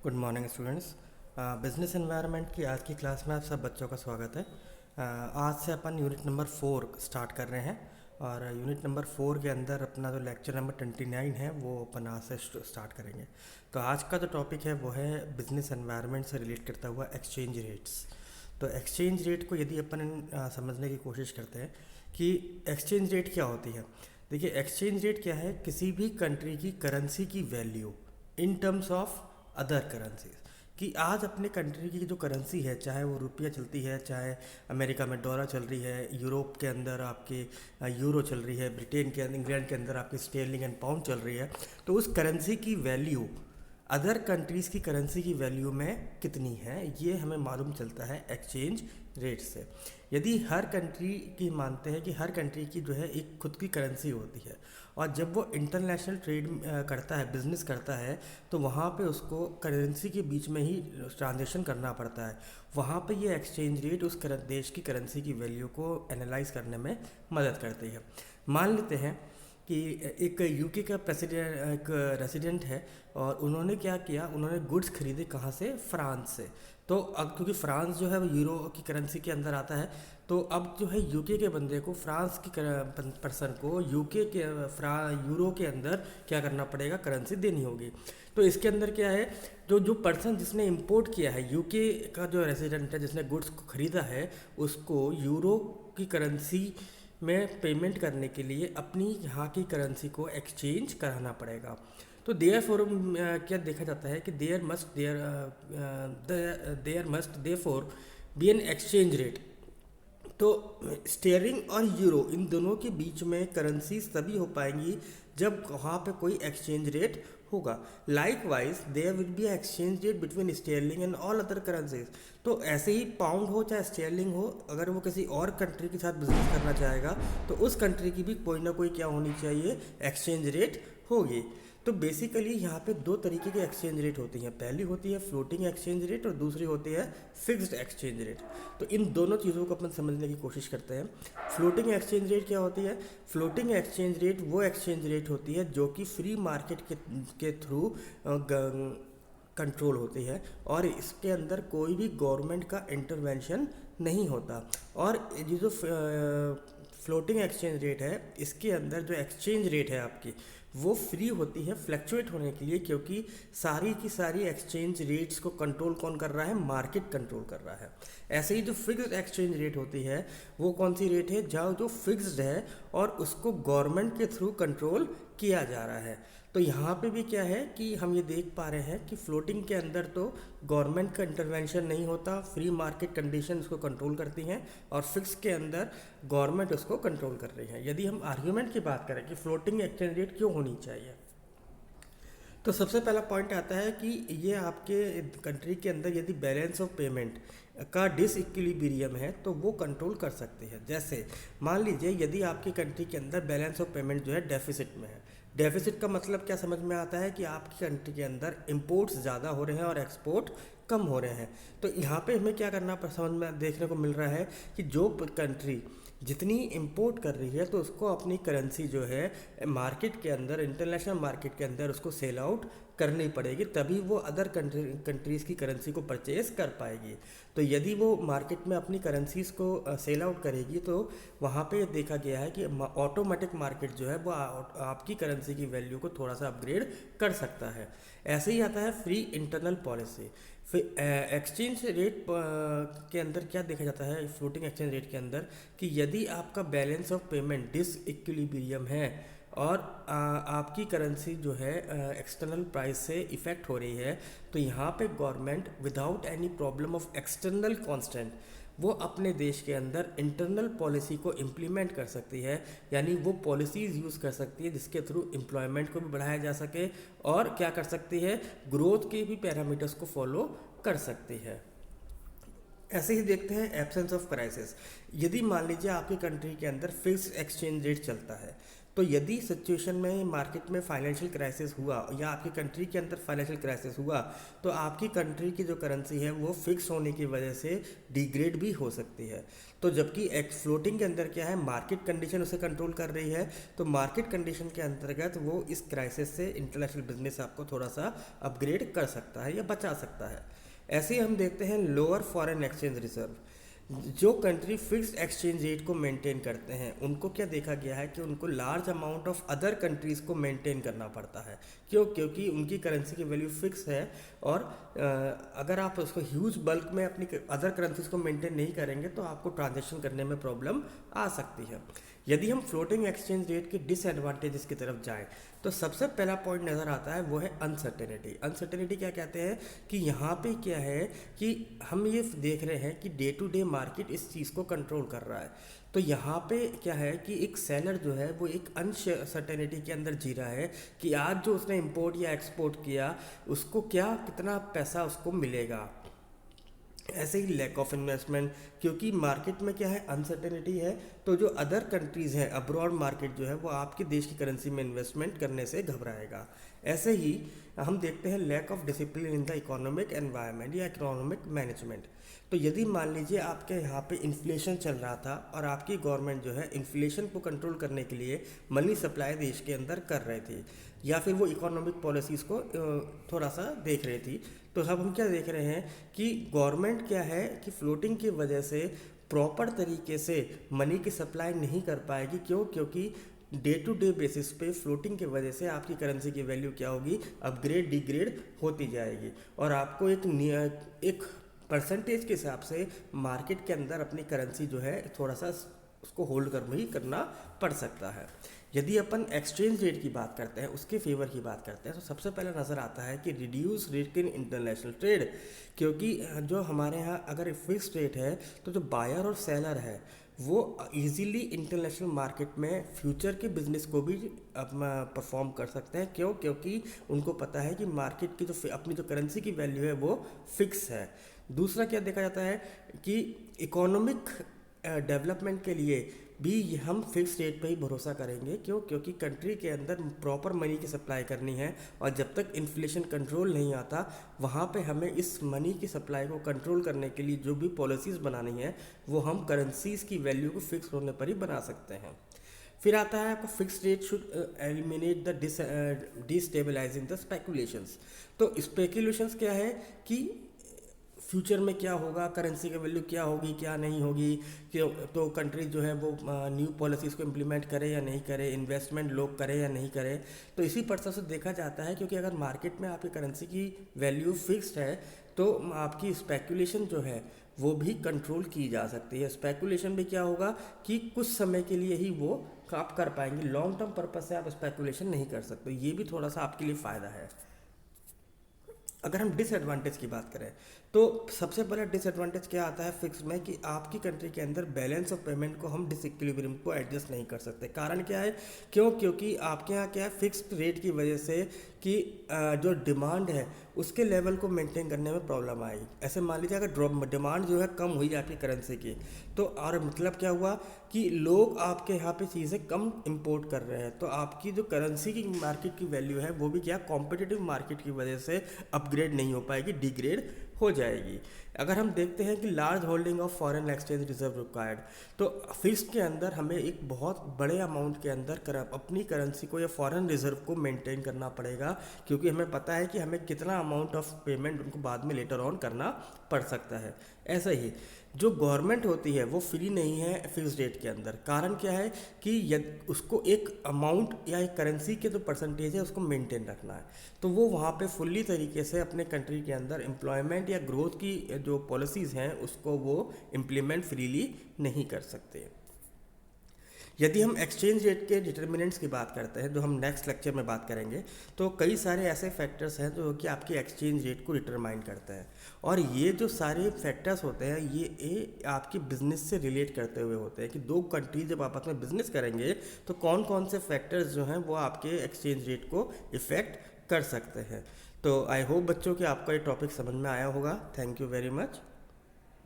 Good morning students. Business environment की आज की क्लास में आप सब बच्चों का स्वागत है। आज से अपन यूनिट नंबर 4 स्टार्ट कर रहे हैं और यूनिट नंबर 4 के अंदर अपना जो लेक्चर नंबर 29 है वो अपन आज से स्टार्ट करेंगे। तो आज का जो टॉपिक है वो है बिजनेस एनवायरनमेंट से रिलेट करता हुआ एक्सचेंज रेट्स। तो एक्सचेंज रेट को यदि अपन समझने की कोशिश करते हैं कि एक्सचेंज रेट क्या होती है। देखिए, एक्सचेंज रेट क्या है? किसी भी कंट्री की करेंसी की value in terms of other currencies. कि आज अपने कंट्री की जो करेंसी है, चाहे वो रुपया चलती है, चाहे अमेरिका में डॉलर चल रही है, यूरोप के अंदर आपके यूरो चल रही है, ब्रिटेन के इंग्लैंड के अंदर आपकी स्टेरलिंग एंड पाउंड चल रही है, तो उस करेंसी की वैल्यू अदर कंट्रीज़ की करेंसी की वैल्यू में कितनी है, ये हमें मालूम चलता है एक्सचेंज रेट से। यदि हर कंट्री की मानते हैं कि हर कंट्री की जो है एक खुद की करेंसी होती है और जब वो इंटरनेशनल ट्रेड करता है, बिजनेस करता है, तो वहाँ पे उसको करेंसी के बीच में ही ट्रांजेक्शन करना पड़ता है। वहाँ पे ये एक्सचेंज रेट उस देश की करेंसी की वैल्यू को एनालाइज करने में मदद करती है। मान लेते हैं कि एक यूके का प्रेसिडेंट एक रेसिडेंट है और उन्होंने क्या किया, उन्होंने गुड्स खरीदे कहाँ से? फ्रांस से। तो अब क्योंकि फ्रांस जो है वो यूरो की करेंसी के अंदर आता है, तो अब जो है यूके के बंदे को, फ्रांस की पर्सन को यूके के यूरो के अंदर क्या करना पड़ेगा? करेंसी देनी होगी। तो इसके अंदर क्या है, जो जो पर्सन जिसने इंपोर्ट किया है, यूके का जो रेसिडेंट है जिसने गुड्स को ख़रीदा है, उसको यूरो की करेंसी में पेमेंट करने के लिए अपनी यहाँ की करेंसी को एक्सचेंज कराना पड़ेगा। तो देयर फॉर क्या देखा जाता है कि there must therefore be an exchange rate. तो स्टेरिंग और यूरो इन दोनों के बीच में करेंसीज तभी हो पाएंगी जब वहाँ पे कोई एक्सचेंज रेट होगा। Likewise there will be exchange rate between sterling and all other currencies. तो ऐसे ही पाउंड हो चाहे स्टेरलिंग हो, अगर वो किसी और कंट्री के साथ बिजनेस करना चाहेगा तो उस कंट्री की भी कोई ना कोई क्या होनी चाहिए? एक्सचेंज रेट होगी। तो बेसिकली यहाँ पे दो तरीके के एक्सचेंज रेट होती हैं। पहली होती है फ्लोटिंग एक्सचेंज रेट और दूसरी होती है फिक्स्ड एक्सचेंज रेट। तो इन दोनों चीज़ों को अपन समझने की कोशिश करते हैं। फ्लोटिंग एक्सचेंज रेट क्या होती है? फ्लोटिंग एक्सचेंज रेट वो एक्सचेंज रेट होती है जो कि फ्री मार्केट के थ्रू कंट्रोल होती है और इसके अंदर कोई भी गवर्नमेंट का इंटरवेंशन नहीं होता। और ये जो फ्लोटिंग एक्सचेंज रेट है, इसके अंदर जो एक्सचेंज रेट है आपकी वो फ्री होती है फ्लक्चुएट होने के लिए, क्योंकि सारी की सारी एक्सचेंज रेट्स को कंट्रोल कौन कर रहा है? मार्केट कंट्रोल कर रहा है। ऐसे ही जो फिक्स्ड एक्सचेंज रेट होती है वो कौन सी रेट है? जो फिक्स्ड है और उसको गवर्नमेंट के थ्रू कंट्रोल किया जा रहा है। तो यहाँ पे भी क्या है कि हम ये देख पा रहे हैं कि फ्लोटिंग के अंदर तो गवर्नमेंट का इंटरवेंशन नहीं होता, फ्री मार्केट कंडीशन उसको कंट्रोल करती हैं, और फिक्स के अंदर गवर्नमेंट उसको कंट्रोल कर रही है। यदि हम आर्ग्यूमेंट की बात करें कि फ्लोटिंग एक्सचेंज रेट क्यों होनी चाहिए, तो सबसे पहला पॉइंट आता है कि ये आपके कंट्री के अंदर यदि बैलेंस ऑफ पेमेंट का डिसइक्विलिब्रियम है तो वो कंट्रोल कर सकते हैं। जैसे मान लीजिए यदि आपकी कंट्री के अंदर बैलेंस ऑफ पेमेंट जो है डेफिसिट में है। डेफिसिट का मतलब क्या समझ में आता है कि आपकी कंट्री के अंदर इंपोर्ट्स ज़्यादा हो रहे हैं और एक्सपोर्ट कम हो रहे हैं। तो यहाँ पे हमें क्या करना समझ में देखने को मिल रहा है कि जो कंट्री जितनी इंपोर्ट कर रही है तो उसको अपनी करेंसी जो है मार्केट के अंदर, इंटरनेशनल मार्केट के अंदर उसको सेल आउट करनी पड़ेगी, तभी वो अदर कंट्रीज़ की करेंसी को परचेज कर पाएगी। तो यदि वो मार्केट में अपनी करेंसीज़ को सेल आउट करेगी तो वहाँ पे देखा गया है कि ऑटोमेटिक मार्केट जो है वो आपकी करेंसी की वैल्यू को थोड़ा सा अपग्रेड कर सकता है। ऐसे ही आता है फ्री इंटरनल पॉलिसी। फिर एक्सचेंज रेट के अंदर क्या देखा जाता है फ्लोटिंग एक्सचेंज रेट के अंदर, कि यदि आपका बैलेंस ऑफ पेमेंट डिसइक्विलिब्रियम है और आपकी करेंसी जो है एक्सटर्नल प्राइस से इफ़ेक्ट हो रही है, तो यहाँ पे government without any problem of external constant वो अपने देश के अंदर इंटरनल पॉलिसी को इम्प्लीमेंट कर सकती है। यानी वो पॉलिसीज़ यूज़ कर सकती है जिसके थ्रू एम्प्लॉयमेंट को भी बढ़ाया जा सके और क्या कर सकती है? ग्रोथ के भी पैरामीटर्स को फॉलो कर सकती है। ऐसे ही देखते हैं एब्सेंस ऑफ क्राइसिस। यदि मान लीजिए आपकी कंट्री के अंदर फिक्स्ड एक्सचेंज रेट चलता है तो यदि सिचुएशन में मार्केट में फाइनेंशियल क्राइसिस हुआ या आपकी कंट्री के अंदर फाइनेंशियल क्राइसिस हुआ, तो आपकी कंट्री की जो करेंसी है वो फिक्स होने की वजह से डिग्रेड भी हो सकती है। तो जबकि एक्स फ्लोटिंग के अंदर क्या है, मार्केट कंडीशन उसे कंट्रोल कर रही है, तो मार्केट कंडीशन के अंतर्गत वो इस क्राइसिस से इंटरनेशनल बिजनेस आपको थोड़ा सा अपग्रेड कर सकता है या बचा सकता है। ऐसे ही हम देखते हैं लोअर फॉरेन एक्सचेंज रिजर्व। जो कंट्री फिक्स्ड एक्सचेंज रेट को मेंटेन करते हैं उनको क्या देखा गया है कि उनको large amount of other countries को मेंटेन करना पड़ता है। क्यों? क्योंकि उनकी करेंसी की वैल्यू फिक्स है, और अगर आप उसको ह्यूज बल्क में अपनी अदर करेंसीज को मेंटेन नहीं करेंगे तो आपको ट्रांजेक्शन करने में प्रॉब्लम आ सकती है। यदि हम फ्लोटिंग एक्सचेंज रेट के डिसएडवांटेजेस की तरफ जाएं तो सबसे पहला पॉइंट नज़र आता है वो है अनसर्टेनिटी। अनसर्टेनिटी क्या कहते हैं कि यहाँ पे क्या है कि हम ये देख रहे हैं कि डे टू डे मार्केट इस चीज़ को कंट्रोल कर रहा है। तो यहाँ पे क्या है कि एक सेलर जो है वो एक अनसर्टेनिटी के अंदर जी रहा है कि आज जो उसने इंपोर्ट या एक्सपोर्ट किया उसको क्या कितना पैसा उसको मिलेगा। ऐसे ही लैक ऑफ इन्वेस्टमेंट, क्योंकि मार्केट में क्या है अनसर्टेनिटी है, तो जो अदर कंट्रीज़ हैं अब्रॉड मार्केट जो है वो आपके देश की करेंसी में इन्वेस्टमेंट करने से घबराएगा। ऐसे ही हम देखते हैं lack of discipline in the economic environment या इकोनॉमिक मैनेजमेंट। तो यदि मान लीजिए आपके यहाँ पे इन्फ्लेशन चल रहा था और आपकी गवर्नमेंट जो है इन्फ्लेशन को कंट्रोल करने के लिए मनी सप्लाई देश के अंदर कर रही थी, या फिर वो इकोनॉमिक पॉलिसीज़ को थोड़ा सा देख रही थी, तो अब हम क्या देख रहे हैं कि गवर्नमेंट क्या है कि फ्लोटिंग की वजह से प्रॉपर तरीके से मनी की सप्लाई नहीं कर पाएगी। क्यों? क्योंकि डे टू डे बेसिस पे फ्लोटिंग की वजह से आपकी करेंसी की वैल्यू क्या होगी, अपग्रेड डिग्रेड होती जाएगी, और आपको एक परसेंटेज के हिसाब से मार्केट के अंदर अपनी करेंसी जो है थोड़ा सा उसको होल्ड कर ही करना पड़ सकता है। यदि अपन एक्सचेंज रेट की बात करते हैं, उसके फेवर की बात करते हैं, तो सबसे पहले नज़र आता है कि reduce risk in international trade. क्योंकि जो हमारे यहाँ अगर फिक्स रेट है तो जो बायर और सेलर है वो इजीली इंटरनेशनल मार्केट में फ्यूचर के बिजनेस को भी परफॉर्म कर सकते हैं। क्यों? क्योंकि उनको पता है कि मार्केट की जो अपनी जो करेंसी की वैल्यू है वो फिक्स है। दूसरा क्या देखा जाता है कि इकोनॉमिक डेवलपमेंट के लिए भी हम फिक्स रेट पे ही भरोसा करेंगे। क्यों? क्योंकि कंट्री के अंदर प्रॉपर मनी की सप्लाई करनी है, और जब तक इन्फ्लेशन कंट्रोल नहीं आता वहाँ पे हमें इस मनी की सप्लाई को कंट्रोल करने के लिए जो भी पॉलिसीज़ बनानी है वो हम करेंसीज़ की वैल्यू को फिक्स होने पर ही बना सकते हैं। फिर आता है आपका fix rate should eliminate the destabilising the speculations. तो स्पेकुलेशंस क्या है कि फ्यूचर में क्या होगा, करेंसी की वैल्यू क्या होगी क्या नहीं होगी, कि तो कंट्री जो है वो न्यू पॉलिसीज़ को इम्प्लीमेंट करे या नहीं करे, इन्वेस्टमेंट लोग करे या नहीं करे। तो इसी पर्पज से देखा जाता है, क्योंकि अगर मार्केट में आपकी करेंसी की वैल्यू फिक्स्ड है तो आपकी स्पेकुलेशन जो है वो भी कंट्रोल की जा सकती है। स्पेकुलेशन भी क्या होगा कि कुछ समय के लिए ही वो आप कर पाएंगे, लॉन्ग टर्म पर्पज से आप स्पेकुलेशन नहीं कर सकते। ये भी थोड़ा सा आपके लिए फ़ायदा है। अगर हम डिसएडवांटेज की बात करें तो सबसे बड़ा डिसएडवांटेज क्या आता है फिक्स में, कि आपकी कंट्री के अंदर बैलेंस ऑफ पेमेंट को हम डिसइक्विलिब्रियम को एडजस्ट नहीं कर सकते। कारण क्या है? क्यों? क्योंकि आपके यहाँ क्या है फिक्स्ड रेट की वजह से कि जो डिमांड है उसके लेवल को मेंटेन करने में प्रॉब्लम आएगी। ऐसे मान लीजिए अगर डिमांड जो है कम हुई आपकी करेंसी की, तो और मतलब क्या हुआ कि लोग आपके यहाँ पे चीज़ें कम इंपोर्ट कर रहे हैं, तो आपकी जो करेंसी की मार्केट की वैल्यू है वो भी क्या कॉम्पिटिटिव मार्केट की वजह से अपग्रेड नहीं हो पाएगी, डिग्रेड हो जाएगी। अगर हम देखते हैं कि large holding of foreign exchange reserve required, तो फिक्स्ड के अंदर हमें एक बहुत बड़े अमाउंट के अंदर अपनी करेंसी को या फॉरेन रिजर्व को मेंटेन करना पड़ेगा, क्योंकि हमें पता है कि हमें कितना अमाउंट ऑफ पेमेंट उनको बाद में लेटर ऑन करना पड़ सकता है। ऐसा ही जो गवर्नमेंट होती है वो फ्री नहीं है फिक्स रेट के अंदर। कारण क्या है कि यदि उसको एक अमाउंट या एक करेंसी के जो परसेंटेज है उसको मेंटेन रखना है, तो वो वहाँ पे फुल्ली तरीके से अपने कंट्री के अंदर एम्प्लॉयमेंट या ग्रोथ की जो पॉलिसीज़ हैं उसको वो इम्प्लीमेंट फ्रीली नहीं कर सकते। यदि हम एक्सचेंज रेट के डिटर्मिनेंट्स की बात करते हैं, जो हम नेक्स्ट लेक्चर में बात करेंगे, तो कई सारे ऐसे फैक्टर्स हैं जो कि आपके एक्सचेंज रेट को डिटरमाइन करते हैं, और ये जो सारे फैक्टर्स होते हैं ये आपकी बिजनेस से रिलेट करते हुए होते हैं कि दो कंट्रीज जब आपस में बिजनेस करेंगे तो कौन कौन से फैक्टर्स जो हैं वो आपके एक्सचेंज रेट को इफ़ेक्ट कर सकते हैं। तो आई होप बच्चों कि आपका ये टॉपिक समझ में आया होगा। Thank you very much.